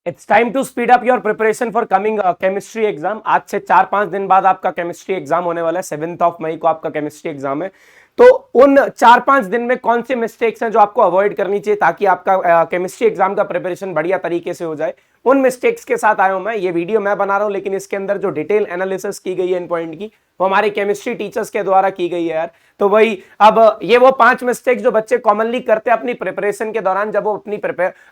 It's time to speed up your preparation for coming chemistry exam. आज से 4-5 दिन बाद आपका केमिस्ट्री एग्जाम होने वाला है। 7 मई को आपका केमिस्ट्री एग्जाम है। तो उन 4-5 दिन में कौन से मिस्टेक्स हैं जो आपको अवॉइड करनी चाहिए ताकि आपका केमिस्ट्री एग्जाम का प्रिपरेशन बढ़िया तरीके से हो जाए, उन मिस्टेक्स के साथ आया हूं मैं। ये वीडियो मैं बना रहा हूं, लेकिन इसके अंदर जो डिटेल एनालिसिस की गई है इन पॉइंट की, वो हमारे केमिस्ट्री टीचर्स के द्वारा की गई है यार। तो वही अब ये वो 5 मिस्टेक्स जो बच्चे कॉमनली करते हैं अपनी प्रिपरेशन के दौरान, जब वो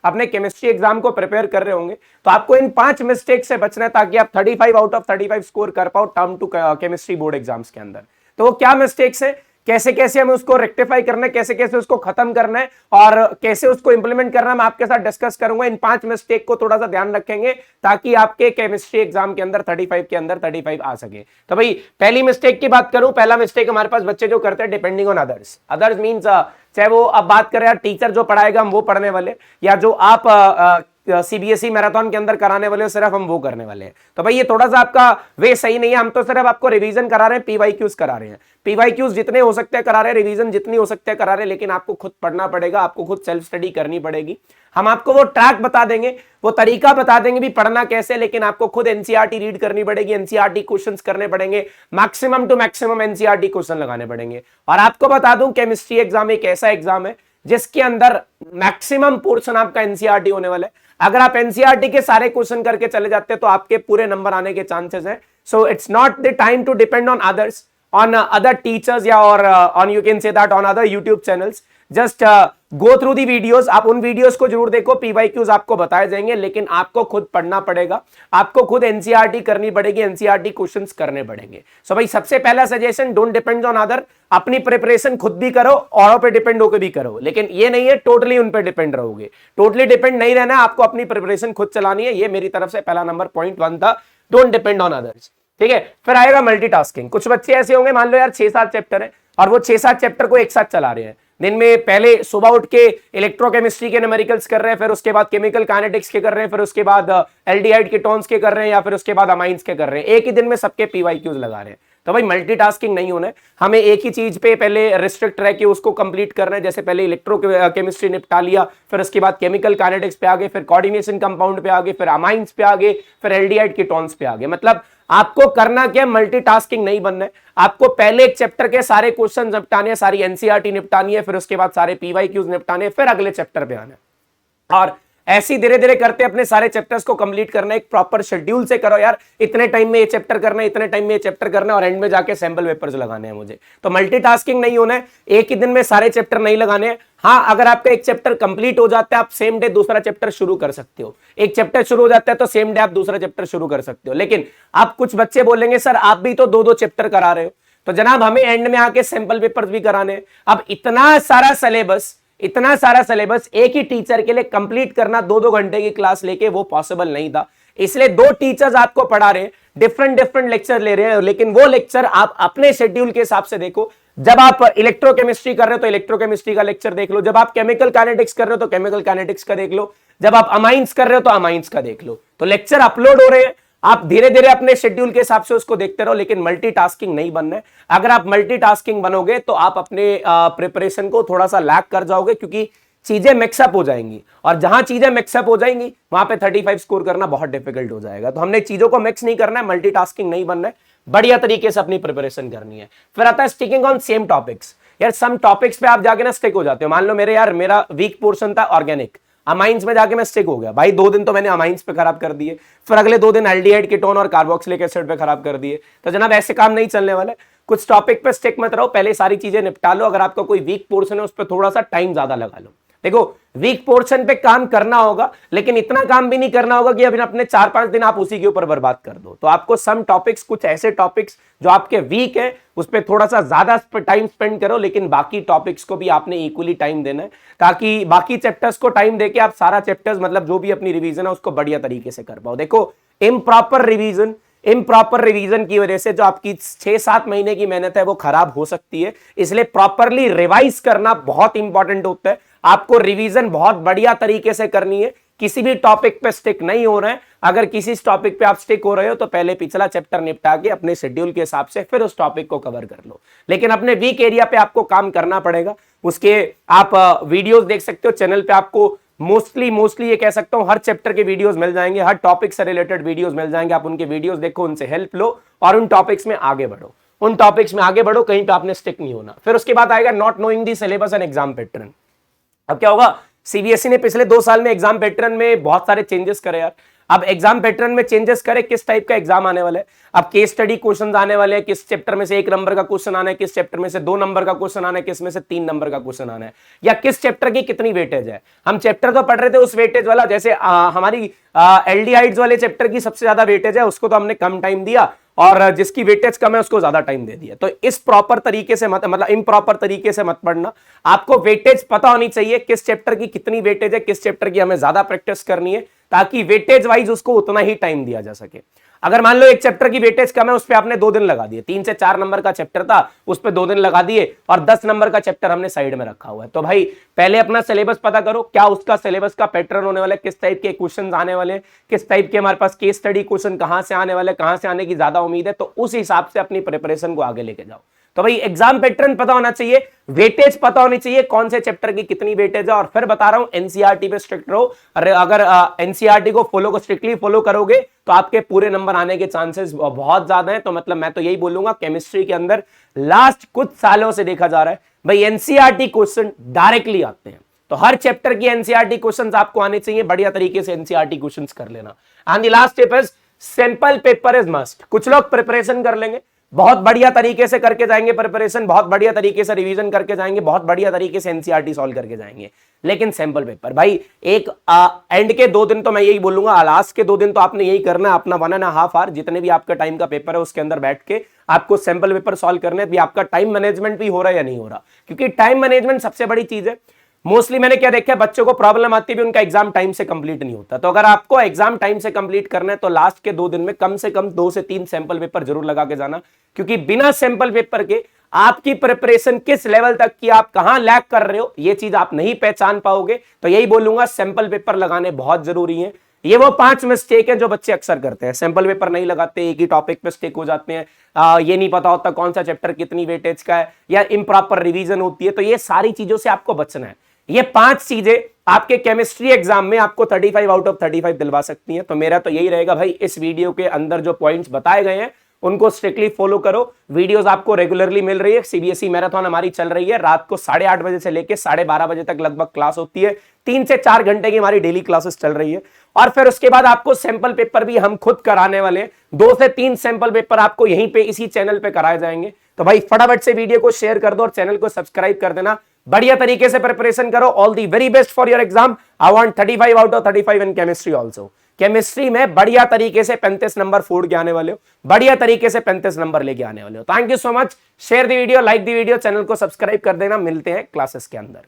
अपने केमिस्ट्री एग्जाम को प्रिपेयर कर रहे होंगे। तो आपको इन 5 मिस्टेक से बचना है ताकि आप 35 आउट ऑफ 35 स्कोर कर पाओ term two chemistry board exams के अंदर। तो वो क्या मिस्टेक्स है, कैसे कैसे हमें उसको रेक्टिफाई करना है, कैसे कैसे उसको खत्म करना है और कैसे उसको इंप्लीमेंट करना है, मैं आपके साथ डिस्कस करूंगा। इन 5 मिस्टेक को थोड़ा सा ध्यान रखेंगे ताकि आपके केमिस्ट्री एग्जाम के अंदर 35 के अंदर 35 आ सके। तो भाई पहली मिस्टेक की बात करूं, पहला मिस्टेक हमारे पास बच्चे जो करते हैं depending on others. Others means चाहे वो अब बात करें यार टीचर जो पढ़ाएगा हम वो पढ़ने वाले, या जो आप सीबीएसई मैराथन के अंदर कराने वाले हो सिर्फ हम वो करने वाले हैं। तो भाई ये थोड़ा सा आपका वे सही नहीं है। हम तो सिर्फ आपको रिवीजन करा रहे हैं, पीवाईक्यूज करा रहे हैं। पीवाईक्यूज जितने हो सकते हैं करा रहे हैं, रिवीजन जितनी हो सकते हैं करा रहे हैं, लेकिन आपको खुद पढ़ना पड़ेगा, आपको खुद सेल्फ स्टडी करनी पड़ेगी। हम आपको वो ट्रैक बता देंगे, वो तरीका बता देंगे भी पढ़ना कैसे, लेकिन आपको खुद एनसीईआरटी रीड करनी पड़ेगी, एनसीईआरटी क्वेश्चंस करने पड़ेंगे, maximum to maximum NCERT question लगाने पड़ेंगे। और आपको बता दूं केमिस्ट्री एग्जाम एक ऐसा एग्जाम है जिसके अंदर मैक्सिमम पोर्शन आपका एनसीईआरटी होने वाला है। अगर आप एनसीईआरटी के सारे क्वेश्चन करके चले जाते हैं तो आपके पूरे नंबर आने के चांसेस हैं। So it's not the time to depend on others, on other teachers या और on you can say that on other YouTube channels. Just go through the videos. आप उन वीडियोस को जरूर देखो, पीवाईक्यूज आपको बताए जाएंगे, लेकिन आपको खुद पढ़ना पड़ेगा, आपको खुद एनसीईआरटी करनी पड़ेगी, एनसीईआरटी क्वेश्चंस करने पड़ेंगे। सो भाई सबसे पहला suggestion, don't depend on other. अपनी प्रिपरेशन खुद भी करो, औरों पे डिपेंड होकर भी करो, लेकिन ये नहीं है टोटली उन पे डिपेंड रहोगे। टोटली डिपेंड नहीं रहना है, आपको अपनी प्रिपरेशन खुद चलानी है। ये मेरी तरफ से पहला नंबर पॉइंट 1 था, डोंट डिपेंड ऑन अदर्स। ठीक है, फिर आएगा मल्टीटास्किंग। कुछ बच्चे ऐसे होंगे, मान लो यार 6-7 चैप्टर है और वो 6-7 चैप्टर को एक साथ चला रहे हैं। दिन में पहले सुबह उठ के इलेक्ट्रोकेमिस्ट्री के न्यूमेरिकल्स कर रहे हैं, फिर उसके बाद केमिकल काइनेटिक्स के कर रहे हैं, फिर उसके बाद एल्डिहाइड कीटोन्स के कर रहे हैं, या फिर उसके बाद अमाइंस के कर रहे हैं। एक ही दिन में सबके पीवाईक्यूज लगा रहे हैं। तो भाई मल्टीटास्किंग नहीं होना है, हमें एक ही चीज पे पहले रिस्ट्रिक्ट रह के उसको कंप्लीट करना है। जैसे पहले इलेक्ट्रोकेमिस्ट्री निपटा लिया, फिर उसके बाद केमिकल काइनेटिक्स पे आगे, फिर कोऑर्डिनेशन कंपाउंड पे आगे, फिर अमाइंस पे आगे, फिर एल्डिहाइड कीटोन्स पे आगे। मतलब आपको करना क्या, मल्टीटास्किंग नहीं बनना है। आपको पहले एक चैप्टर के सारे क्वेश्चन निपटाने हैं, सारी एनसीईआरटी निपटानी है, फिर उसके बाद सारे पीवाईक्यूज निपटाने हैं, फिर अगले चैप्टर पे आना है। और ऐसी धीरे धीरे करते अपने सारे चैप्टर्स को कंप्लीट करना है। एक प्रॉपर शेड्यूल से करो यार, इतने टाइम में ये चैप्टर करना है, इतने टाइम में ये चैप्टर करना है, और एंड में जाके सैंपल पेपर्स लगाने हैं मुझे। तो मल्टीटास्किंग नहीं होना है, एक ही दिन में सारे चैप्टर नहीं लगाने हैं। हाँ, अगर आपका एक चैप्टर कंप्लीट हो जाता है, आप सेम डे दूसरा चैप्टर शुरू कर सकते हो। एक चैप्टर शुरू हो जाता है तो सेम डे आप दूसरा चैप्टर शुरू कर सकते हो। लेकिन आप कुछ बच्चे बोलेंगे सर आप भी तो 2-2 चैप्टर करा रहे हो, तो जनाब हमें एंड में आके सैंपल पेपर्स भी कराने हैं। अब इतना सारा सिलेबस एक ही टीचर के लिए कंप्लीट करना 2-2 घंटे की क्लास लेके वो पॉसिबल नहीं था। इसलिए 2 टीचर्स आपको पढ़ा रहे हैं, डिफरेंट लेक्चर ले रहे हैं, लेकिन वो लेक्चर आप अपने शेड्यूल के हिसाब से देखो। जब आप इलेक्ट्रोकेमिस्ट्री कर रहे हो तो इलेक्ट्रोकेमिस्ट्री का लेक्चर देख लो, जब आप केमिकल काइनेटिक्स कर रहे हो तो केमिकल काइनेटिक्स का देख लो, जब आप अमाइंस कर रहे हो तो अमाइंस का देख लो। तो लेक्चर अपलोड हो रहे हैं, आप धीरे धीरे अपने शेड्यूल के हिसाब से उसको देखते रहो, लेकिन मल्टीटास्किंग नहीं बनना है। अगर आप मल्टीटास्किंग बनोगे तो आप अपने प्रिपरेशन को थोड़ा सा लैग कर जाओगे, क्योंकि चीजें मिक्सअप हो जाएंगी, और जहां चीजें मिक्सअप हो जाएंगी वहां पे 35 स्कोर करना बहुत डिफिकल्ट हो जाएगा। तो हमने चीजों को मिक्स नहीं करना है, मल्टीटास्किंग नहीं बनना है, बढ़िया तरीके से अपनी प्रिपरेशन करनी है। फिर आता है स्टिकिंग ऑन सेम टॉपिक्स। यार सम टॉपिक्स पे आप जाके ना स्टिक हो जाते हो। मान लो मेरा वीक पोर्शन था ऑर्गेनिक, अमाइंस में जाके मैं स्टिक हो गया। भाई 2 दिन तो मैंने अमाइंस पे खराब कर दिए, फिर अगले 2 दिन एल्डिहाइड कीटोन और कार्बोक्सिलिक एसिड पे खराब कर दिए। तो जनाब ऐसे काम नहीं चलने वाले। कुछ टॉपिक पे स्टिक मत रहो, पहले सारी चीजें निपटा लो। अगर आपका कोई वीक पोर्शन है उस पर थोड़ा सा टाइम ज्यादा लगा लो। देखो वीक पोर्शन पे काम करना होगा, लेकिन इतना काम भी नहीं करना होगा कि अभी अपने 4-5 दिन आप उसी के ऊपर बर्बाद कर दो। तो आपको सम टॉपिक्स, कुछ ऐसे टॉपिक्स जो आपके वीक है उस पर थोड़ा सा ज्यादा टाइम स्पेंड करो, लेकिन बाकी टॉपिक्स को भी आपने इक्वली टाइम देना है, ताकि बाकी चैप्टर्स को टाइम देके आप सारा चैप्टर्स, मतलब जो भी अपनी रिवीजन है उसको बढ़िया तरीके से कर पाओ। देखो इम्प्रॉपर रिवीजन की वजह से जो आपकी 6-7 महीने की मेहनत है वो खराब हो सकती है। इसलिए प्रॉपरली रिवाइज करना बहुत इंपॉर्टेंट होता है। आपको रिवीजन बहुत बढ़िया तरीके से करनी है। किसी भी टॉपिक पे स्टिक नहीं हो रहे हैं। अगर किसी टॉपिक पे आप स्टिक हो रहे हो तो पहले पिछला चैप्टर निपटा के अपने शेड्यूल के हिसाब से फिर उस टॉपिक को कवर कर लो। लेकिन अपने वीक एरिया पे आपको काम करना पड़ेगा। उसके आप वीडियोस देख सकते हो चैनल पे, आपको मोस्टली ये कह सकता हूं हर चैप्टर के वीडियोस मिल जाएंगे, हर टॉपिक से रिलेटेड वीडियोस मिल जाएंगे। आप उनके वीडियोस देखो, उनसे हेल्प लो और उन टॉपिक्स में आगे बढ़ो, उन टॉपिक्स में आगे बढ़ो, कहीं पे आपने स्टिक नहीं होना। फिर उसके बाद आएगा not knowing the syllabus and exam pattern. अब क्या होगा, सीबीएसई ने पिछले 2 साल में एग्जाम पैटर्न में बहुत सारे चेंजेस करे यार। अब एग्जाम पैटर्न में चेंजेस करे, किस टाइप का एग्जाम आने वाला है, अब केस स्टडी क्वेश्चंस आने वाले हैं, किस चैप्टर में से 1 नंबर का क्वेश्चन आना है, किस चैप्टर में से 2 नंबर का क्वेश्चन आना है, किस में से 3 नंबर का क्वेश्चन आना है, या किस चैप्टर की कितनी वेटेज है। हम चैप्टर तो पढ़ रहे थे उस वेटेज वाला, जैसे हमारी एल्डिहाइड्स वाले चैप्टर की सबसे ज्यादा वेटेज है, उसको तो हमने कम टाइम दिया, और जिसकी वेटेज कम है उसको ज्यादा टाइम दे दिया। तो इस प्रॉपर तरीके से मतलब इम्प्रॉपर तरीके से मत पढ़ना। आपको वेटेज पता होनी चाहिए, किस चैप्टर की कितनी वेटेज है, किस चैप्टर की हमें ज्यादा प्रैक्टिस करनी है, ताकि वेटेज वाइज उसको उतना ही टाइम दिया जा सके। अगर मान लो एक चैप्टर की वेटेज कम है, उस पर आपने 2 दिन लगा दिए, 3 से 4 नंबर का चैप्टर था, उस पर 2 दिन लगा दिए, और 10 नंबर का चैप्टर हमने साइड में रखा हुआ है। तो भाई पहले अपना सिलेबस पता करो, क्या उसका सिलेबस का पैटर्न होने वाला है, किस टाइप के क्वेश्चन आने वाले, किस टाइप के हमारे पास केस स्टडी क्वेश्चन कहां से आने वाले, कहां से आने की ज्यादा उम्मीद है, तो उस हिसाब से अपनी प्रिपरेशन को आगे लेके जाओ। तो भाई एग्जाम पैटर्न पता होना चाहिए, वेटेज पता होनी चाहिए, कौन से चैप्टर की कितनी वेटेज है। और फिर बता रहा हूं एनसीईआरटी पे स्ट्रिक्ट रहो। अगर एनसीईआरटी को स्ट्रिक्टली फॉलो करोगे तो आपके पूरे नंबर आने के चांसेस बहुत ज्यादा हैं। तो मतलब मैं तो यही बोलूंगा, केमिस्ट्री के अंदर लास्ट कुछ सालों से देखा जा रहा है भाई एनसीईआरटी क्वेश्चन डायरेक्टली आते हैं। तो हर चैप्टर की एनसीईआरटी क्वेश्चंस आपको आने चाहिए, बढ़िया तरीके से एनसीईआरटी क्वेश्चंस कर लेना। And the last tip is sample paper is must. कुछ लोग प्रिपरेशन कर लेंगे, बहुत बढ़िया तरीके से करके जाएंगे प्रिपरेशन, बहुत बढ़िया तरीके से रिवीजन करके जाएंगे, बहुत बढ़िया तरीके से एनसीईआरटी सॉल्व करके जाएंगे, लेकिन सैंपल पेपर भाई एक एंड के 2 दिन तो मैं यही बोलूंगा, लास्ट के 2 दिन तो आपने यही करना है, अपना 1.5 आवर जितने भी आपका टाइम का पेपर है उसके अंदर बैठ के आपको सैंपल पेपर सॉल्व करने हैं। आपका टाइम मैनेजमेंट भी हो रहा है या नहीं हो रहा, क्योंकि टाइम मैनेजमेंट सबसे बड़ी चीज है। मोस्टली मैंने क्या देखा है, बच्चों को प्रॉब्लम आती है, उनका एग्जाम टाइम से कंप्लीट नहीं होता। तो अगर आपको एग्जाम टाइम से कंप्लीट करना है तो लास्ट के 2 दिन में कम से कम 2 से 3 सैंपल पेपर जरूर लगा के जाना, क्योंकि बिना सैंपल पेपर के आपकी प्रिपरेशन किस लेवल तक की, आप कहां लैग कर रहे हो, ये चीज आप नहीं पहचान पाओगे। तो यही बोलूंगा, सैंपल पेपर लगाने बहुत जरूरी है। ये वो 5 मिस्टेक है जो बच्चे अक्सर करते हैं, सैंपल पेपर नहीं लगाते, एक ही टॉपिक पे स्टिक हो जाते हैं, ये नहीं पता होता कौन सा चैप्टर कितनी वेटेज का है, या इम्प्रॉपर रिवीजन होती है। तो ये सारी चीजों से आपको बचना है। ये 5 चीजें आपके केमिस्ट्री एग्जाम में आपको 35 आउट ऑफ 35 दिलवा सकती हैं। तो मेरा तो यही रहेगा भाई, इस वीडियो के अंदर जो पॉइंट्स बताए गए हैं उनको स्ट्रिक्टली फॉलो करो। वीडियोस आपको रेगुलरली मिल रही है, सीबीएसई मैराथन हमारी चल रही है, रात को 8:30 बजे से लेकर 12:30 बजे तक लगभग क्लास होती है, 3 से 4 घंटे की हमारी डेली क्लासेस चल रही है। और फिर उसके बाद आपको सैंपल पेपर भी हम खुद कराने वाले हैं, 2 से 3 सैंपल पेपर आपको यहीं पे इसी चैनल पे कराए जाएंगे। तो भाई फटाफट से वीडियो को शेयर कर दो और चैनल को सब्सक्राइब कर देना। बढ़िया तरीके से प्रिपरेशन करो। All the very best for your exam. I want 35 out of 35 in chemistry also. Chemistry में बढ़िया तरीके से 35 नंबर फोड़ के आने वाले हो, बढ़िया तरीके से 35 नंबर लेके आने वाले हो। Thank you so much. Share the video, like the video, channel को सब्सक्राइब कर देना। मिलते हैं क्लासेस के अंदर।